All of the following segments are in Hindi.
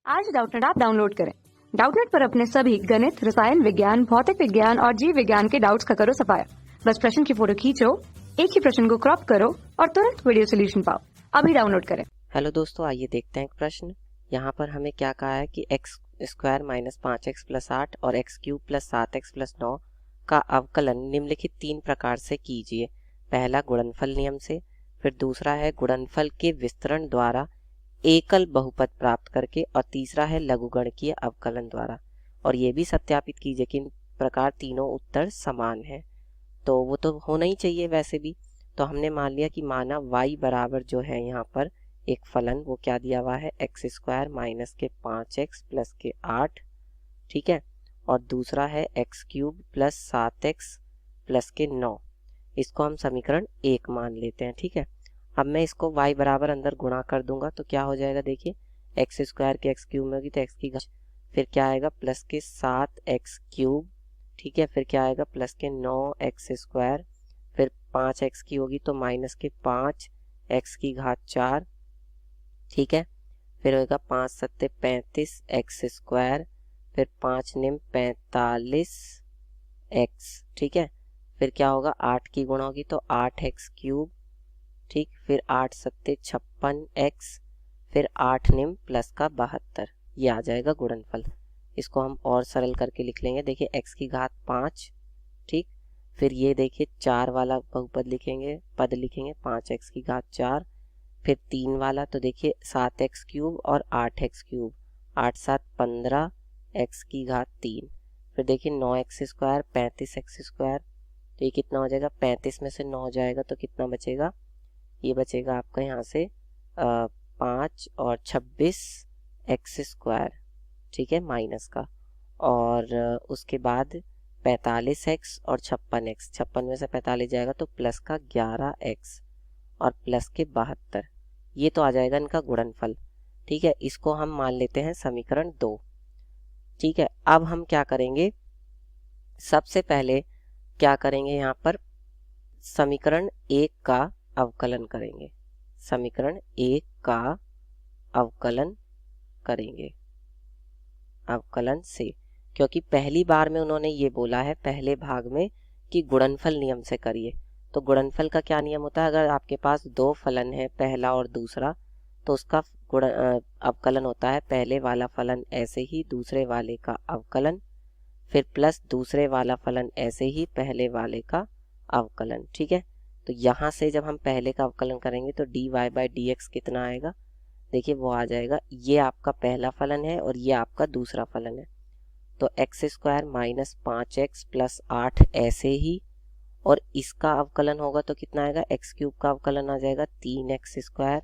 आज डाउटनेट ऐप डाउनलोड करें। डाउटनेट पर अपने सभी गणित, रसायन विज्ञान, भौतिक विज्ञान और जीव विज्ञान के डाउट्स का करो सफाया। बस प्रश्न की फोटो खींचो, एक ही प्रश्न को क्रॉप करो और तुरंत वीडियो सोल्यूशन पाओ। अभी डाउनलोड करें। हेलो दोस्तों, आइए देखते हैं एक प्रश्न। यहाँ पर हमें क्या कहा है कि x square minus 5x plus 8 और x cube plus 7x plus 9 का अवकलन निम्नलिखित तीन प्रकार से कीजिए। पहला गुणनफल नियम से, फिर दूसरा है गुणनफल के विस्तरण द्वारा एकल बहुपद प्राप्त करके, और तीसरा है लघुगणकीय अवकलन द्वारा। और ये भी सत्यापित कीजिए कि इन प्रकार तीनों उत्तर समान है। तो वो तो होना ही चाहिए वैसे भी। तो हमने मान लिया कि माना y बराबर जो है यहाँ पर एक फलन वो क्या दिया हुआ है, एक्स स्क्वायर माइनस के 5x प्लस के 8, ठीक है, और दूसरा है x cube plus 7x plus के 9। इसको हम समीकरण 1 मान लेते हैं, ठीक है। अब मैं इसको y बराबर अंदर गुणा कर दूंगा तो क्या हो जाएगा, देखिए एक्स स्क्वायर के एक्स क्यूब में होगी तो एक्स की घात, फिर क्या आएगा प्लस के 7x क्यूब, ठीक है, फिर क्या आएगा प्लस के 9x स्क्वायर, फिर 5x की होगी तो माइनस के 5x की घात 4, ठीक है, फिर होगा 5 सत्ते 35 एक्स स्क्वायर, फिर 5 निम 45 एक्स, ठीक है, फिर क्या होगा 8 की गुणा होगी तो 8x क्यूब, ठीक, फिर 8 सत्ते 56 एक्स, फिर 8 निम प्लस का 72, ये आ जाएगा गुणनफल। इसको हम और सरल करके लिख लेंगे। देखिए एक्स की घात 5, ठीक, फिर ये देखिए 4 वाला बहुपद लिखेंगे, पद लिखेंगे 5x की घात 4, फिर 3 वाला तो देखिए 7x क्यूब और 8x क्यूब, 8 7 15 x की घात 3, फिर देखिए 9x स्क्वायर 35x स्क्वायर, तो ये कितना हो जाएगा, 35 में से 9 जाएगा तो कितना बचेगा, ये बचेगा आपका यहाँ से 5 और 26 एक्स स्क्वायर, ठीक है, माइनस का, और उसके बाद 45x और 56x, 56 में से 45 जाएगा तो प्लस का 11x और प्लस के 72, ये तो आ जाएगा इनका गुणनफल, ठीक है। इसको हम मान लेते हैं समीकरण 2, ठीक है। अब हम क्या करेंगे, सबसे पहले क्या करेंगे, यहाँ पर समीकरण 1 का अवकलन करेंगे, समीकरण 1 का अवकलन करेंगे अवकलन से, क्योंकि पहली बार में उन्होंने ये बोला है पहले भाग में कि गुणनफल नियम से करिए। तो गुणनफल का क्या नियम होता है, अगर आपके पास दो फलन है पहला और दूसरा, तो उसका अवकलन होता है पहले वाला फलन ऐसे ही दूसरे वाले का अवकलन, फिर प्लस दूसरे वाला फलन ऐसे ही पहले वाले का अवकलन, ठीक है। तो यहाँ से जब हम पहले का अवकलन करेंगे तो dy बाई dx कितना आएगा, देखिए वो आ जाएगा, ये आपका पहला फलन है और ये आपका दूसरा फलन है, तो x square minus 5x plus 8 ऐसे ही, और इसका अवकलन होगा तो कितना आएगा, एक्स क्यूब का अवकलन आ जाएगा 3x स्क्वायर,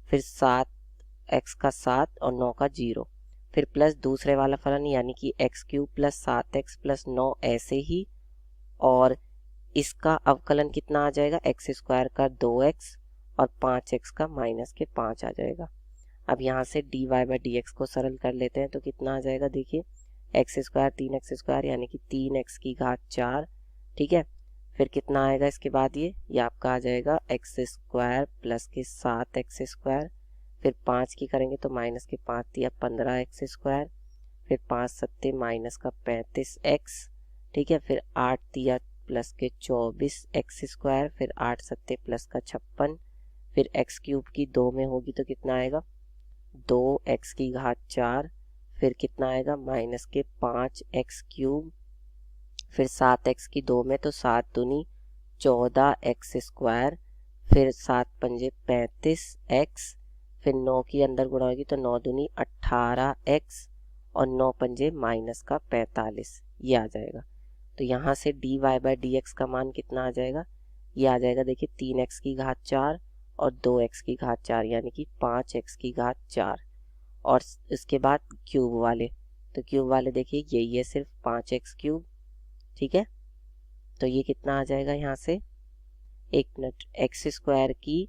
फिर 7x का 7 और 9 का 0, फिर प्लस दूसरे वाला फलन यानी कि x cube plus 7x plus 9 ऐसे ही, और इसका अवकलन कितना आ जाएगा, एक्स स्क्वायर का 2x और 5x का माइनस के 5 आ जाएगा। अब यहाँ से dy बाई dx को सरल कर लेते हैं तो कितना आ जाएगा, देखिए एक्स स्क्वायर 3x स्क्वायर यानी कि 3x की घात 4, ठीक है, फिर कितना आएगा इसके बाद ये आपका आ जाएगा एक्स स्क्वायर प्लस के 7x स्क्वायर, फिर 5 की करेंगे तो माइनस के 5 दिया 15x स्क्वायर, फिर 5 सत्ते माइनस का 35x, ठीक है, फिर 8 दिया प्लस के 24x स्क्वायर, फिर 8 सत्ते प्लस का 56, फिर एक्स क्यूब की 2 में होगी तो कितना आएगा 2x की घात 4, फिर कितना आएगा माइनस के 5x क्यूब, फिर 7x की 2 में तो 7 दूनी 14x स्क्वायर, फिर 7 पंजे 35x, फिर 9 की अंदर गुणा होगी तो 9 दूनी 18x और 9 पंजे माइनस का 45, ये आ जाएगा। तो यहाँ से dy बाई dx का मान कितना आ जाएगा, ये आ जाएगा, देखिए 3x की घात 4 और 2x की घात 4 यानी कि 5x की घात 4, और इसके बाद क्यूब वाले, तो क्यूब वाले देखिए यही है सिर्फ 5x क्यूब, ठीक है, तो ये कितना आ जाएगा यहाँ से, एक मिनट, एक्स स्क्वायर की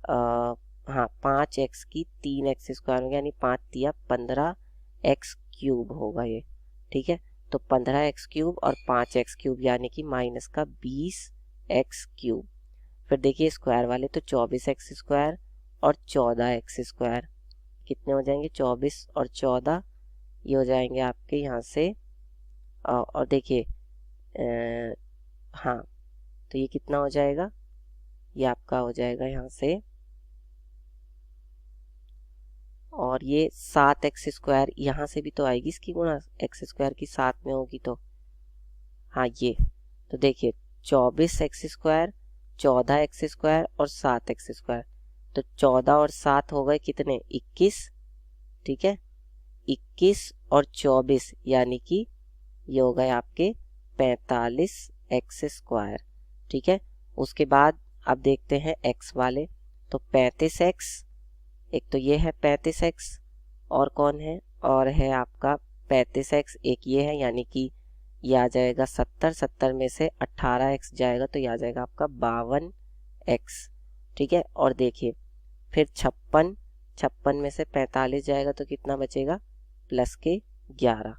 हाँ 5x की 3x स्क्वायर होगा यानी 5 दिया 15x क्यूब होगा ये, ठीक है, तो 15x क्यूब और 5x क्यूब यानी कि माइनस का 20x क्यूब, फिर देखिए स्क्वायर वाले तो 24x स्क्वायर और 14x स्क्वायर, कितने हो जाएंगे 24 और 14, ये हो जाएंगे आपके यहाँ से और देखिए हाँ, तो ये कितना हो जाएगा, ये आपका हो जाएगा यहाँ से, और ये 7x² यहाँ से भी तो आएगी इसकी गुणा, x² की 7 में होगी तो हाँ ये, तो देखिए 24x², 14x² और 7x², तो 14 और 7 हो गए कितने 21, ठीक है 21 और 24 यानी कि ये हो गए आपके 45x², ठीक है। उसके बाद अब देखते हैं x वाले, तो 35x, एक तो ये है 35x और कौन है, और है आपका 35x, एक ये है, यानी कि ये आ जाएगा 70, 70 में से 18x जाएगा तो ये आ जाएगा आपका 52x, ठीक है। और देखिए फिर 56, 56 में से 45 जाएगा तो कितना बचेगा प्लस के 11,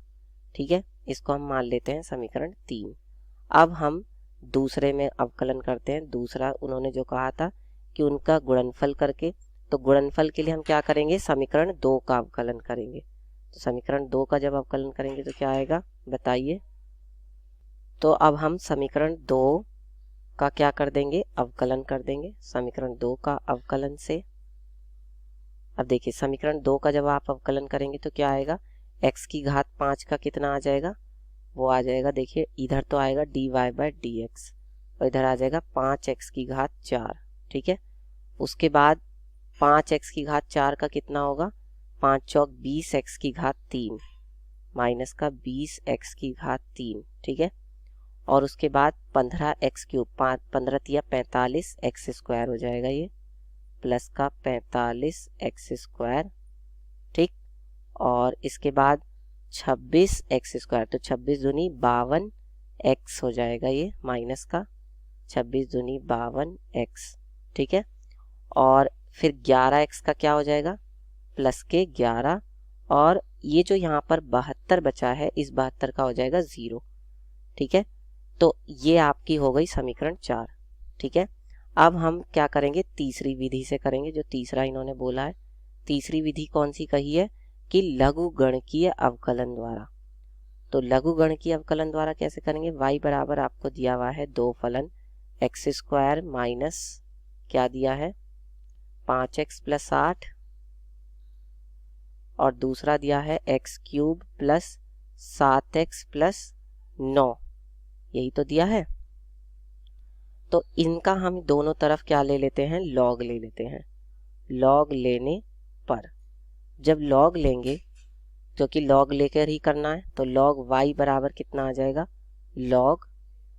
ठीक है। इसको हम मान लेते हैं समीकरण 3। अब हम दूसरे में अवकलन करते हैं। दूसरा उन्होंने जो कहा था कि उनका गुणनफल करके, तो गुणनफल के लिए हम क्या करेंगे, समीकरण 2 का अवकलन करेंगे। तो समीकरण 2 का जब अवकलन करेंगे तो क्या आएगा बताइए। तो अब हम समीकरण 2 का क्या कर देंगे, अवकलन कर देंगे समीकरण 2 का अवकलन से। अब देखिए समीकरण 2 का जब आप अवकलन करेंगे तो क्या आएगा, x की घात 5 का कितना आ जाएगा, वो आ जाएगा, देखिए इधर तो आएगा dy/dx और इधर आ जाएगा 5x की घात 4, ठीक है। उसके बाद 5x की घात 4 का कितना होगा, 5 चौक 20x की घात 3 माइनस का 20x की घात 3, ठीक है। और उसके बाद 15x³ 15 तिया 45x² हो जाएगा ये, प्लस का 45x², ठीक। और इसके बाद 26x², तो 26 दूनी 52x हो जाएगा ये, माइनस का 26 दूनी 52x, ठीक है। और फिर 11x का क्या हो जाएगा, प्लस के 11, और ये जो यहाँ पर 72 बचा है, इस 72 का हो जाएगा 0, ठीक है। तो ये आपकी हो गई समीकरण 4, ठीक है। अब हम क्या करेंगे, तीसरी विधि से करेंगे, जो तीसरा इन्होंने बोला है। तीसरी विधि कौन सी कही है कि लघुगणकीय अवकलन द्वारा। तो लघुगणकीय अवकलन द्वारा कैसे करेंगे, y बराबर आपको दिया हुआ है 2 फलन x² माइनस क्या दिया है 5x + 8 और दूसरा दिया है x³ + 7x + 9, यही तो दिया है। तो इनका हम दोनों तरफ क्या ले लेते हैं, लॉग ले लेते हैं। लॉग लेने पर जब लॉग लेंगे, क्योंकि लॉग लेकर ही करना है, तो लॉग y बराबर कितना आ जाएगा, लॉग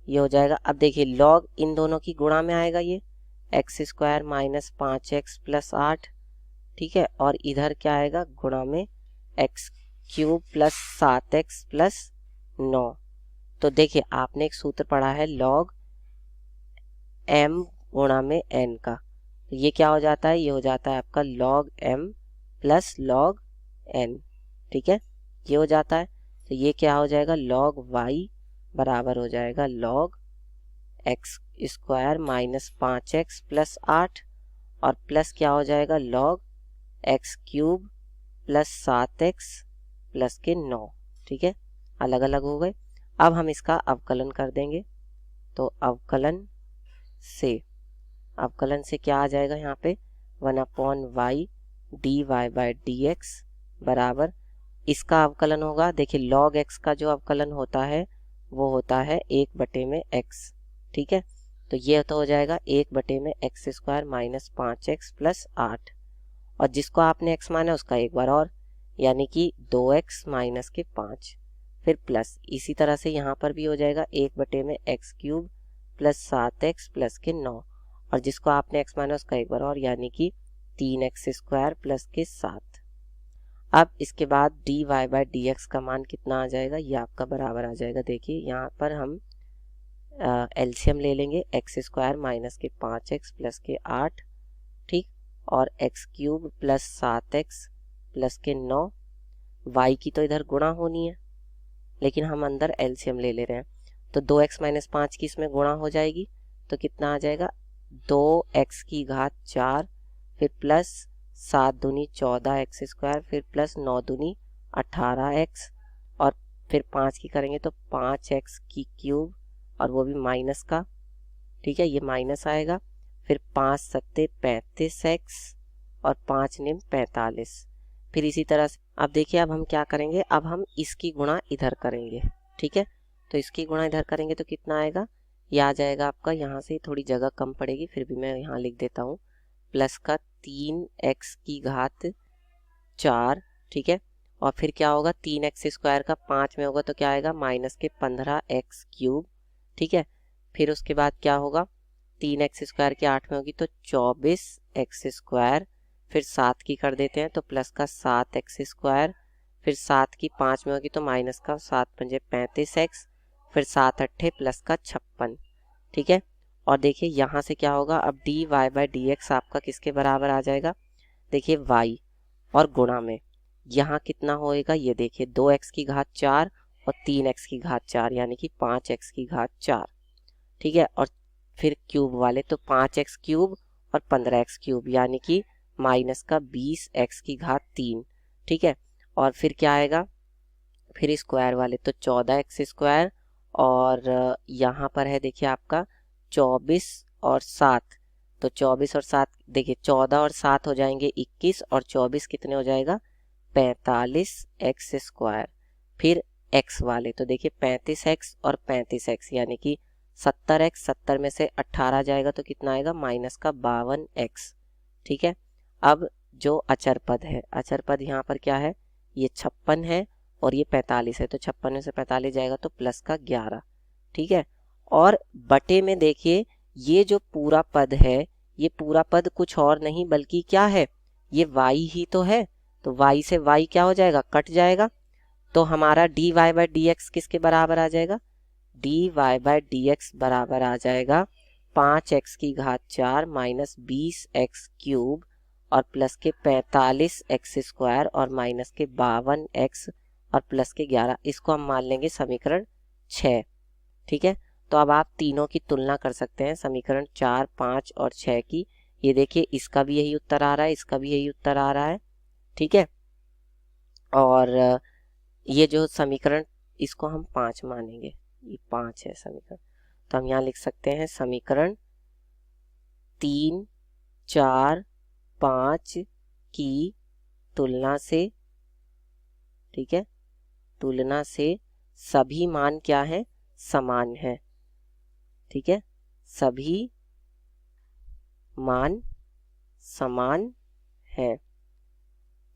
ये हो जाएगा। अब देखिए लॉग इन दोनों की गुणा में आएगा, ये x² माइनस 5x + 8, ठीक है। और इधर क्या आएगा, गुणा में x³ + 7x + 9। तो देखिए आपने एक सूत्र पढ़ा है लॉग m गुणा में n का, तो ये क्या हो जाता है, ये हो जाता है आपका log m + log n, ठीक है, ये हो जाता है। तो ये क्या हो जाएगा, log y बराबर हो जाएगा log x² माइनस 5x + 8 और प्लस क्या हो जाएगा log x³ + 7x + के 9, ठीक है, अलग अलग हो गए। अब हम इसका अवकलन कर देंगे, तो अवकलन से क्या आ जाएगा, यहाँ पे 1/y dy/dx बराबर, इसका अवकलन होगा, देखिए log x का जो अवकलन होता है वो होता है 1/x, ठीक है। तो ये तो हो जाएगा 1/में x² माइनस 5x + 8 और जिसको आपने x माना उसका एक बार और, यानी कि 2x माइनस के 5, फिर प्लस, इसी तरह से यहाँ पर भी हो जाएगा 1/में x³ + 7x + के 9 और जिसको आपने x माना उसका एक बार और, यानी कि 3x² + के 7। अब इसके बाद dy/dx का मान कितना आ जाएगा, ये आपका बराबर आ जाएगा, देखिए यहाँ पर हम एलसीएम ले लेंगे, x² माइनस के 5x + के 8, ठीक, और x³ + 7x + के 9, y की तो इधर गुणा होनी है लेकिन हम अंदर एलसीएम ले ले रहे हैं, तो 2x - 5 की इसमें गुणा हो जाएगी, तो कितना आ जाएगा 2x की घात 4 फिर प्लस 7 दूनी 14x², फिर प्लस 9 दूनी 18x, और फिर 5 की करेंगे तो 5x की क्यूब, और वो भी माइनस का, ठीक है, ये माइनस आएगा। फिर 5 सत्ते 35x और 5 निम 45। फिर इसी तरह से अब देखिए, अब हम क्या करेंगे, अब हम इसकी गुणा इधर करेंगे, ठीक है। तो इसकी गुणा इधर करेंगे तो कितना आएगा, ये आ जाएगा आपका, यहाँ से थोड़ी जगह कम पड़ेगी, फिर भी मैं यहाँ लिख देता हूँ, प्लस का 3x की घात 4, ठीक है। और फिर क्या होगा, 3x² का 5 में होगा तो क्या आएगा, माइनस के 15x³, ठीक है। फिर उसके बाद क्या होगा, 3x² के 8 में होगी तो 24x², फिर 7 की कर देते हैं तो प्लस का 7x², फिर 7 की 5 में होगी तो माइनस का 7 पंजे 35x, फिर 7 अट्ठे प्लस का 56, ठीक है। और देखिए यहाँ से क्या होगा, अब dy/dx आपका किसके बराबर आ जाएगा, देखिए y और गुणा में यहाँ कितना होएगा, ये देखिए 2x की घात 4 और 3x की घात 4, यानी कि 5x की घात 4, ठीक है। और फिर क्यूब वाले तो 5x³ और 15x³, यानी कि माइनस का 20x की घात 3, ठीक है। और फिर क्या आएगा, फिर स्क्वायर वाले तो 14x², और यहाँ पर है देखिए आपका 24 और 7, तो 24 और 7 देखिए 14 और 7 हो जाएंगे 21, और 24 कितने हो जाएगा 45x²। फिर x वाले तो देखिए 35x और 35x, यानी कि 70x, 70 में से 18 जाएगा तो कितना आएगा, माइनस का 52x, ठीक है। अब जो अचर पद है, अचर पद यहाँ पर क्या है, ये 56 है और ये 45 है, तो 56 में से 45 जाएगा तो प्लस का 11, ठीक है। और बटे में देखिए ये जो पूरा पद है, ये पूरा पद कुछ और नहीं बल्कि क्या है, ये y ही तो है, तो y से y क्या हो जाएगा, कट जाएगा, तो हमारा dy/dx किसके बराबर आ जाएगा, dy/dx बराबर आ जाएगा 5x की घात 4 माइनस 20x³ और प्लस के 45x² और माइनस के 52x और प्लस के 11। इसको हम मान लेंगे समीकरण 6, ठीक है। तो अब आप तीनों की तुलना कर सकते हैं, समीकरण 4, 5 और 6 की। ये देखिए इसका भी यही उत्तर आ रहा है, इसका भी यही उत्तर आ रहा है, ठीक है। और ये जो समीकरण, इसको हम 5 मानेंगे, ये 5 है समीकरण, तो हम यहाँ लिख सकते हैं समीकरण 3, 4, 5 की तुलना से, ठीक है, तुलना से सभी मान क्या है, समान है, ठीक है, सभी मान समान है,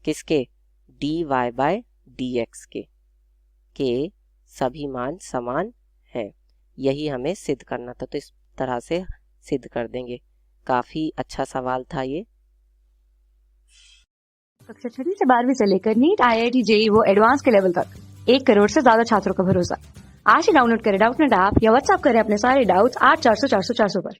किसके, dy/dx के सभी मान समान है, यही हमें सिद्ध करना था, तो इस तरह से सिद्ध कर देंगे। काफी अच्छा सवाल था ये। कक्षा 6 से 12वीं से लेकर नीट, IIT, JEE वो एडवांस के लेवल तक 1 करोड़ से ज्यादा छात्रों का भरोसा। आज ही डाउनलोड करें डाउटनेट ऐप या व्हाट्सएप करें अपने सारे डाउट्स 8400 400 400 पर।